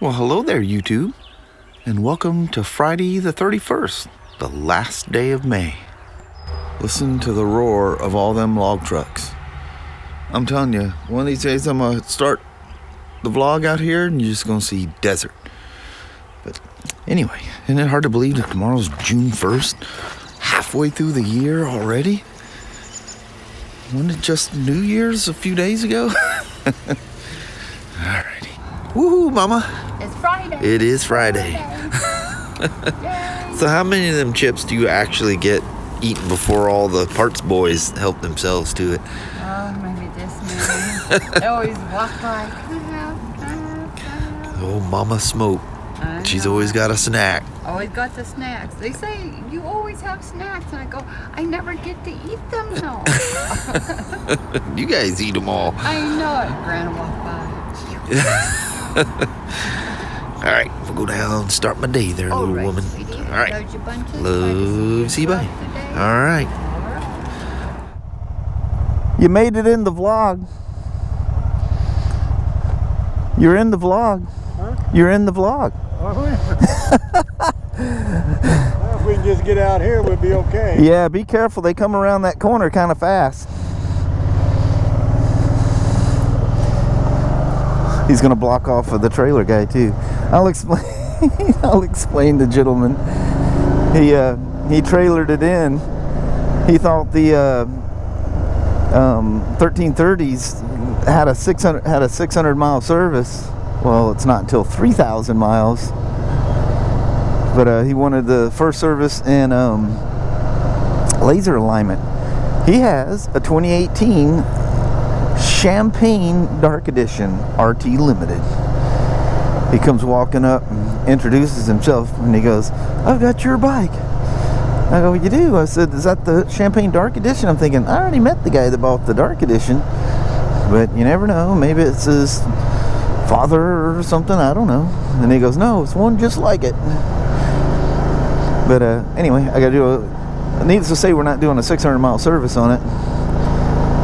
Well, hello there, YouTube, and welcome to Friday the 31st, the last day of May. Listen to the roar of all them log trucks. I'm telling you, one of these days I'm going to start the vlog out here and you're just going to see desert. But anyway, isn't it hard to believe that tomorrow's June 1st? Halfway through the year already? Wasn't it just New Year's a few days ago? Alrighty. Woohoo, mama. It's Friday. It is Friday. So how many of them chips do you actually get eaten before all the parts boys help themselves to it? Oh, maybe this many. They always walk by. Oh, Mama Smoak. She's always got a snack. Always got the snacks. They say you always have snacks. And I go, I never get to eat them, no. You guys eat them all. I know it. Grandma walked by. Alright, we'll go down and start my day there, little woman. Alright. Love, see you, bye. Alright. You made it in the vlog. You're in the vlog. Huh? You're in the vlog. Well, if we can just get out here, we'll be okay. Yeah, be careful. They come around that corner kind of fast. He's gonna block off of the trailer guy too. I'll explain. I'll explain the gentleman. He trailered it in. He thought the 1330s had a 600 mile service. Well, it's not until 3,000 miles. But he wanted the first service in laser alignment. He has a 2018 Champagne Dark Edition RT Limited. He comes walking up and introduces himself and he goes, I've got your bike. I go, you do? I said, is that the Champagne Dark Edition? I'm thinking, I already met the guy that bought the Dark Edition, but you never know, maybe it's his father or something, I don't know. And he goes, no, it's one just like it. But anyway, I gotta do needless to say, we're not doing a 600 mile service on it.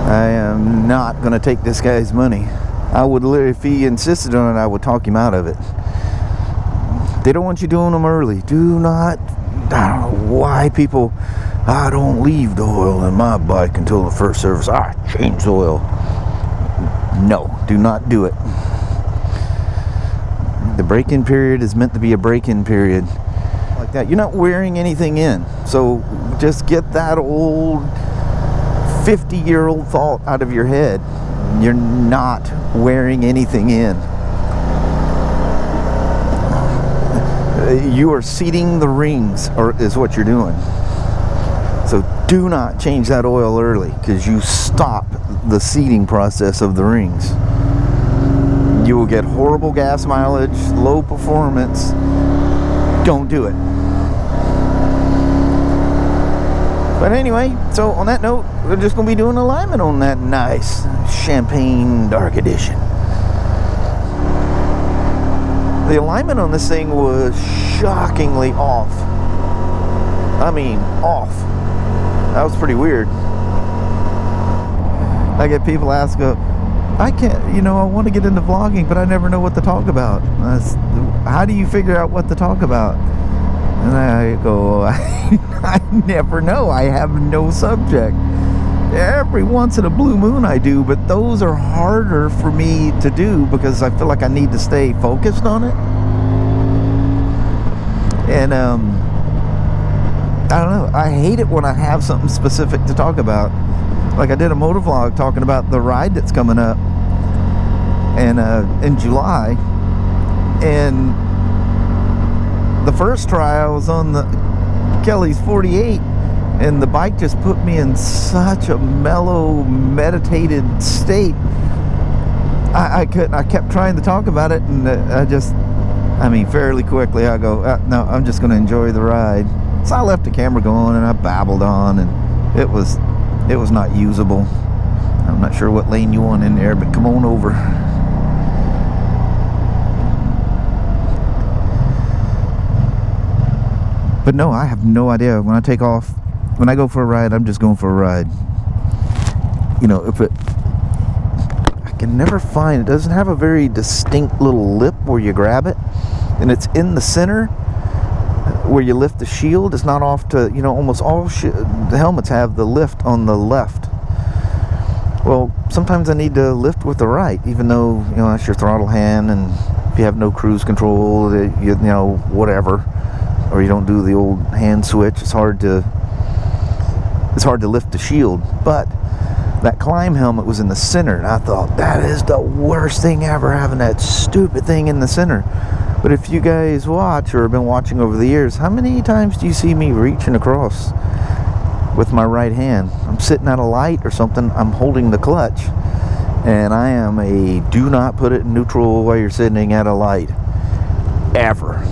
I am not going to take this guy's money. I would literally, if he insisted on it, I would talk him out of it. They don't want you doing them early. Do not, I don't know why people, I don't leave the oil in my bike until the first service. I change the oil. No, do not do it. The break-in period is meant to be a break-in period. Like that. You're not wearing anything in. So just get that old 50-year-old thought out of your head. You're not wearing anything in. You are seating the rings, or is what you're doing. So do not change that oil early, because you stop the seating process of the rings. You will get horrible gas mileage, low performance. Don't do it. But anyway, so on that note, we're just going to be doing alignment on that nice Champagne Dark Edition. The alignment on this thing was shockingly off. I mean, off. That was pretty weird. I get people ask, I can't, I want to get into vlogging, but I never know what to talk about. How do you figure out what to talk about? And I go, I never know. I have no subject. Every once in a blue moon I do, but those are harder for me to do because I feel like I need to stay focused on it. And I don't know. I hate it when I have something specific to talk about. Like I did a motovlog talking about the ride that's coming up and in July. And the first try I was on the Kelly's 48 and the bike just put me in such a mellow, meditated state. I kept trying to talk about it, and fairly quickly I go, no, I'm just going to enjoy the ride. So I left the camera going and I babbled on, and it was not usable. I'm not sure what lane you want in there, but come on over. But no, I have no idea. When I take off, when I go for a ride, I'm just going for a ride. If it, I can never find, it doesn't have a very distinct little lip where you grab it, and it's in the center where you lift the shield. It's not off to, you know, almost all the helmets have the lift on the left. Well, sometimes I need to lift with the right, even though, you know, that's your throttle hand, and if you have no cruise control, you know, whatever, or you don't do the old hand switch, it's hard to lift the shield. But that climb helmet was in the center, and I thought, that is the worst thing ever, having that stupid thing in the center. But if you guys watch or have been watching over the years, how many times do you see me reaching across with my right hand? I'm sitting at a light or something, I'm holding the clutch, and I am a do not put it in neutral while you're sitting at a light ever.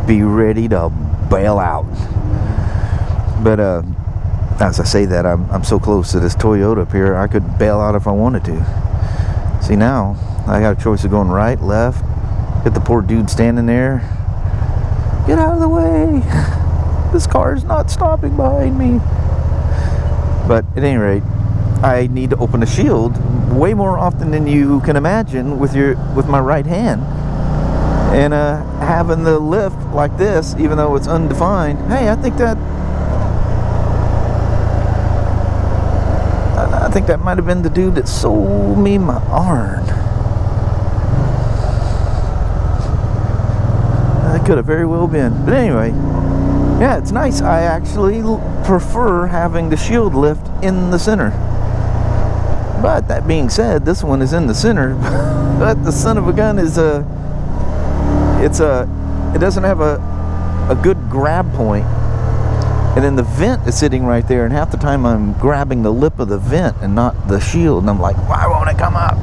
Be ready to bail out. But as I say that, I'm so close to this Toyota up here, I could bail out if I wanted to. See, now I got a choice of going right, left. Get the poor dude standing there. Get out of the way. This car is not stopping behind me. But at any rate, I need to open the shield way more often than you can imagine with my right hand. And having the lift like this, even though it's undefined, hey, I think that might have been the dude that sold me my iron. That could have very well been. But anyway, yeah, it's nice. I actually prefer having the shield lift in the center. But that being said, this one is in the center. But the son of a gun is it doesn't have a good grab point. And then the vent is sitting right there, and half the time I'm grabbing the lip of the vent and not the shield, and I'm like, why won't it come up?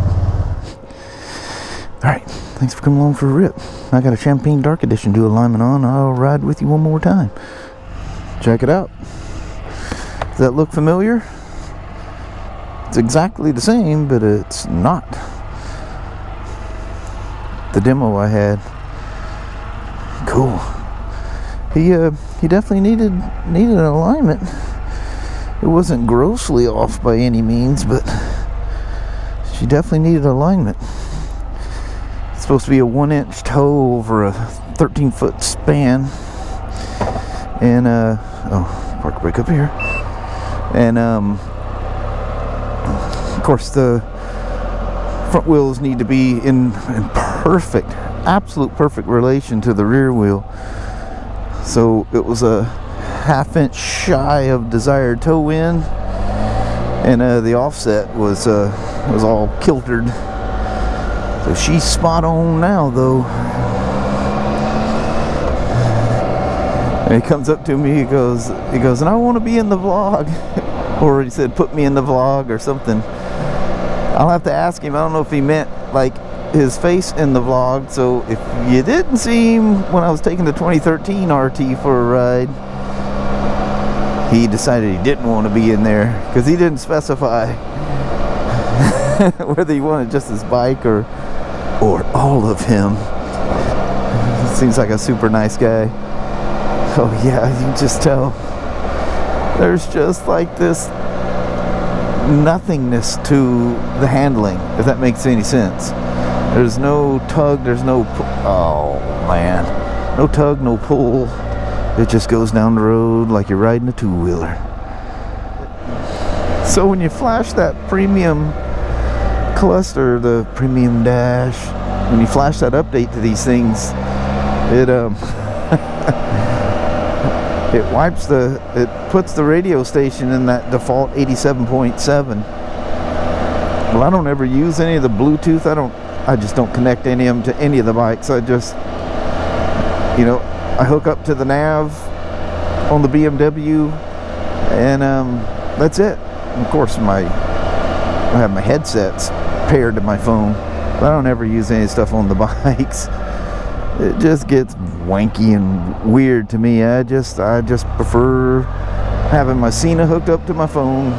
Alright, thanks for coming along for a rip. I got a Champagne Dark Edition dual alignment on. I'll ride with you one more time. Check it out. Does that look familiar? It's exactly the same, but it's not. The demo I had. Cool. He definitely needed an alignment. It wasn't grossly off by any means, but she definitely needed alignment. It's supposed to be a 1-inch toe over a 13-foot span, and park brake up here, and of course the front wheels need to be in perfect, absolute perfect relation to the rear wheel. So it was a 1/2 inch shy of desired toe in, and the offset was all kiltered. So she's spot on now, though. And he comes up to me, he goes, and I want to be in the vlog. Or he said, put me in the vlog or something. I'll have to ask him. I don't know if he meant like his face in the vlog. So if you didn't see him when I was taking the 2013 RT for a ride, he decided he didn't want to be in there because he didn't specify whether he wanted just his bike or all of him. Seems like a super nice guy. Oh yeah, you can just tell there's just like this nothingness to the handling, if that makes any sense. There's no tug, there's no oh man, no tug, no pull. It just goes down the road like you're riding a two-wheeler. So when you flash that premium cluster, the premium dash, when you flash that update to these things, it it puts the radio station in that default 87.7. Well, I don't ever use any of the Bluetooth. I just don't connect any of them to any of the bikes. I just, you know, I hook up to the nav on the BMW, and that's it. And of course, I have my headsets paired to my phone, but I don't ever use any stuff on the bikes. It just gets wanky and weird to me. I just prefer having my Sena hooked up to my phone,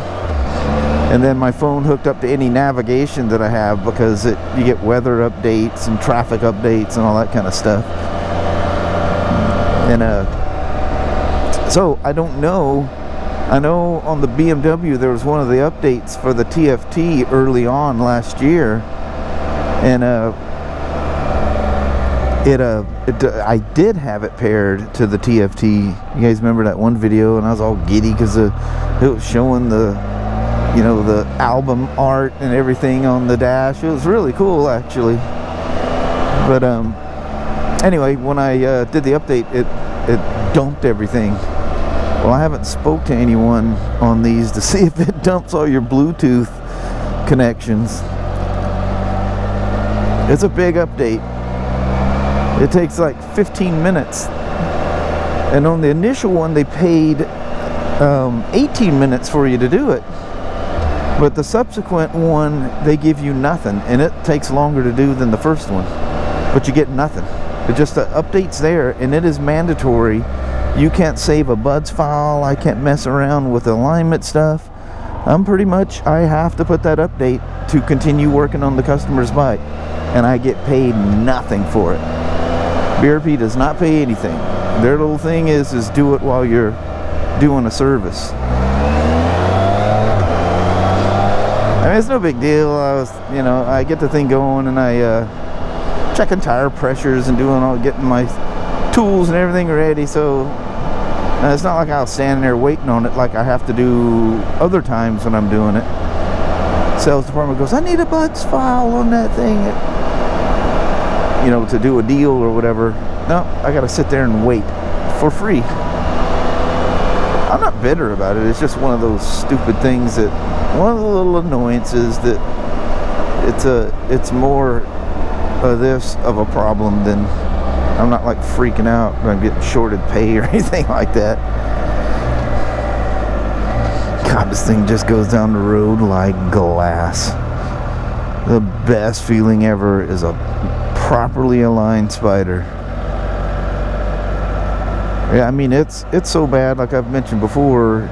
and then my phone hooked up to any navigation that I have, because you get weather updates and traffic updates and all that kind of stuff. And so I don't know. I know on the BMW there was one of the updates for the TFT early on last year, and I did have it paired to the TFT. You guys remember that one video, and I was all giddy because it was showing the, you know, the album art and everything on the dash. It was really cool, actually. But anyway, when I did the update, it dumped everything. Well, I haven't spoke to anyone on these to see if it dumps all your Bluetooth connections. It's a big update. It takes like 15 minutes. And on the initial one, they paid 18 minutes for you to do it. But the subsequent one, they give you nothing. And it takes longer to do than the first one. But you get nothing. It just, the update's there, and it is mandatory. You can't save a buds file. I can't mess around with alignment stuff. I have to put that update to continue working on the customer's bike. And I get paid nothing for it. BRP does not pay anything. Their little thing is do it while you're doing a service. I mean, it's no big deal. I get the thing going, and I checking tire pressures and getting my tools and everything ready. So it's not like I was standing there waiting on it like I have to do other times when I'm doing it. Sales department goes, I need a buds file on that thing, you know, to do a deal or whatever. No, I gotta sit there and wait for free. I'm not bitter about it. It's just one of those stupid things that, one of the little annoyances that it's more of a problem than, I'm not like freaking out when I'm getting shorted pay or anything like that. God, this thing just goes down the road like glass. The best feeling ever is a properly aligned Spyder. Yeah, I mean, it's so bad, like I've mentioned before,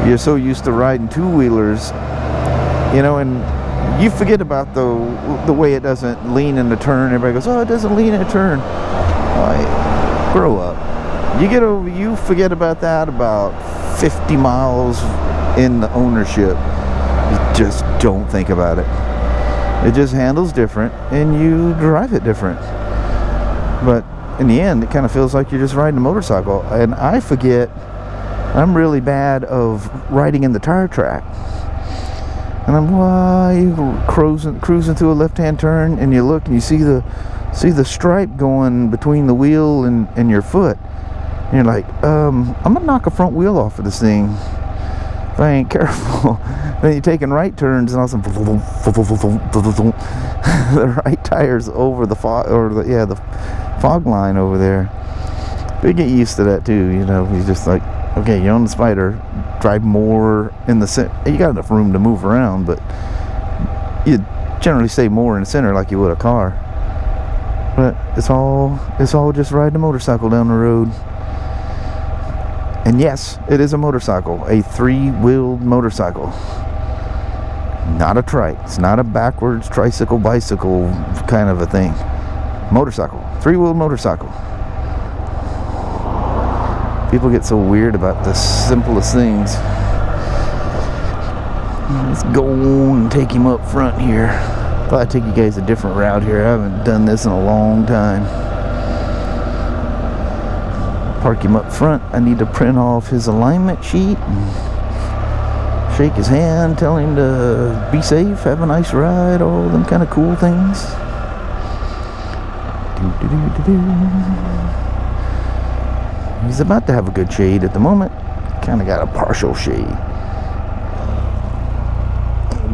you're so used to riding two-wheelers, you know, and you forget about the way it doesn't lean in the turn. Everybody goes, oh, it doesn't lean in a turn. Like, grow up. You forget about that about 50 miles in the ownership. You just don't think about it. It just handles different, and you drive it different. But in the end, it kind of feels like you're just riding a motorcycle. And I forget, I'm really bad of riding in the tire track. And I'm cruising through a left-hand turn, and you look and you see the stripe going between the wheel and your foot. And you're like, I'm gonna knock a front wheel off of this thing if I ain't careful. Then you're taking right turns, and all of a sudden, the right tire's over the fog line over there. But you get used to that too, you know. You're just like, okay, you're on the Spyder, drive more in the center. You got enough room to move around, but you generally stay more in the center like you would a car. But it's all just riding a motorcycle down the road. And yes, it is a motorcycle, a three-wheeled motorcycle. Not a trike. It's not a backwards tricycle, bicycle kind of a thing. Motorcycle. Three-wheeled motorcycle. People get so weird about the simplest things. Let's go and take him up front here. Thought I'd take you guys a different route here. I haven't done this in a long time. Park him up front. I need to print off his alignment sheet. Shake his hand, tell him to be safe, have a nice ride, all them kind of cool things. He's about to have a good shade at the moment. Kind of got a partial shade.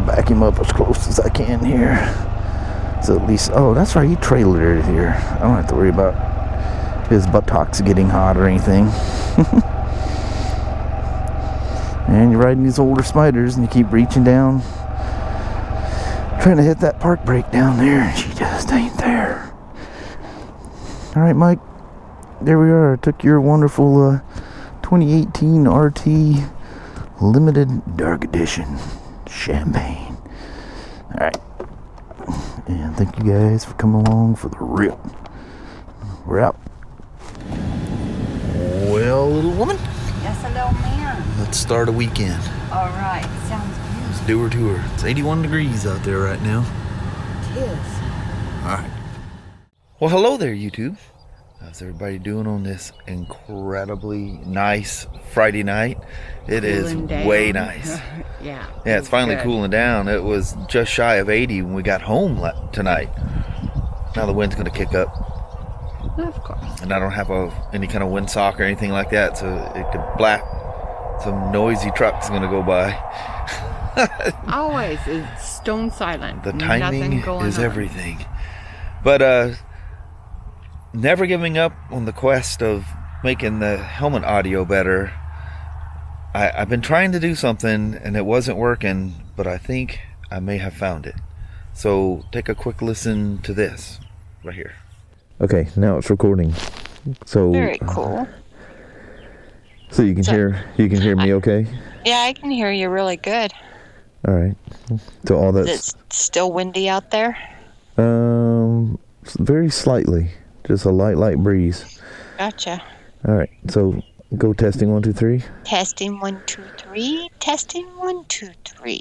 Back him up as close as I can here. So at least, oh, that's right, he trailered it here. I don't have to worry about his buttocks getting hot or anything. And you're riding these older Spyders, and you keep reaching down, trying to hit that park brake down there, and she just ain't there. All right, Mike, there we are. I took your wonderful 2018 RT Limited Dark Edition Champagne. All right, and thank you guys for coming along for the rip. We're out. Well, little woman. Yes, hello, man. Let's Let's start a weekend. All right, sounds good. Let's do her tour. It's 81 degrees out there right now. It is. All right. Well, hello there, YouTube. How's everybody doing on this incredibly nice Friday night? It is way nice. Yeah. Yeah, it's finally good. cooling down. It was just shy of 80 when we got home tonight. Now the wind's going to kick up. Of course. And I don't have any kind of windsock or anything like that, so it could black. Some noisy truck's going to go by. Always. It's stone silent. The Nothing timing going is on. everything. But never giving up on the quest of making the helmet audio better. I've been trying to do something and it wasn't working, but I think I may have found it. So take a quick listen to this right here. Okay, now it's recording. So very cool. So you can hear me okay? Yeah, I can hear you really good. All right. So all that's Is it still windy out there? very slightly. Just a light breeze. Gotcha. All right. So go testing 1 2 3. Testing 1 2 3. Testing 1 2 3.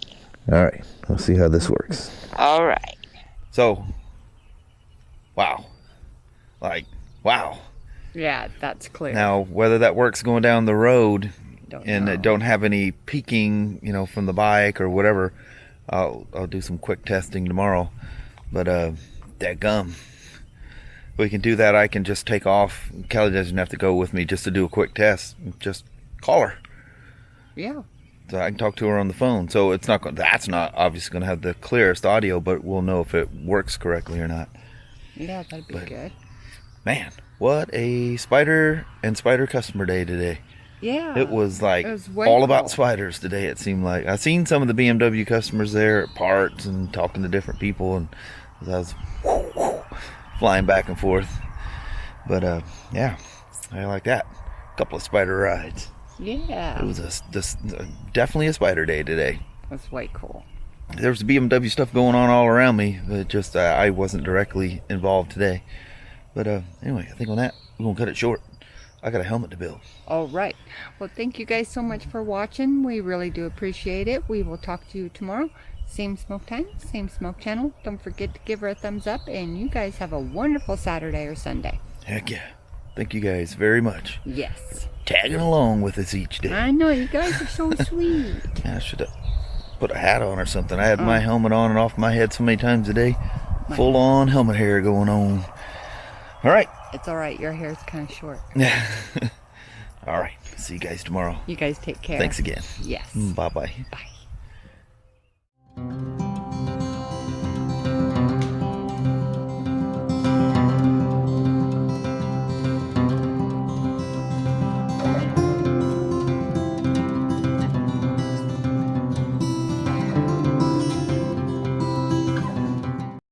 All right. Let's see how this works. All right. So, wow. Wow. Yeah, that's clear. Now, whether that works going down the road and know. it don't have any peaking, from the bike or whatever, I'll do some quick testing tomorrow. But dadgum. We can do that. I can just take off. Kelly doesn't have to go with me just to do a quick test. Just call her. Yeah. So I can talk to her on the phone. So that's not obviously going to have the clearest audio, but we'll know if it works correctly or not. Yeah, that'd be good. Man, what a Spyder and Spyder customer day today. Yeah. It was like way all about cool. Spyders today, it seemed like. I seen some of the BMW customers there at parts and talking to different people, and I was flying back and forth. But yeah, I like that. A couple of Spyder rides. Yeah. It was definitely a Spyder day today. That's way cool. There was BMW stuff going on all around me, but just I wasn't directly involved today. But anyway, I think on that, we're going to cut it short. I got a helmet to build. All right. Well, thank you guys so much for watching. We really do appreciate it. We will talk to you tomorrow. Same smoke time, same smoke channel. Don't forget to give her a thumbs up, and you guys have a wonderful Saturday or Sunday. Heck yeah. Thank you guys very much. Yes. Tagging along with us each day. I know, you guys are so sweet. I should have put a hat on or something. I had my helmet on and off my head so many times a day. Full on helmet hair going on. All right. It's all right. Your hair's kind of short. Yeah. All right. See you guys tomorrow. You guys take care. Thanks again. Yes. Bye-bye. Bye.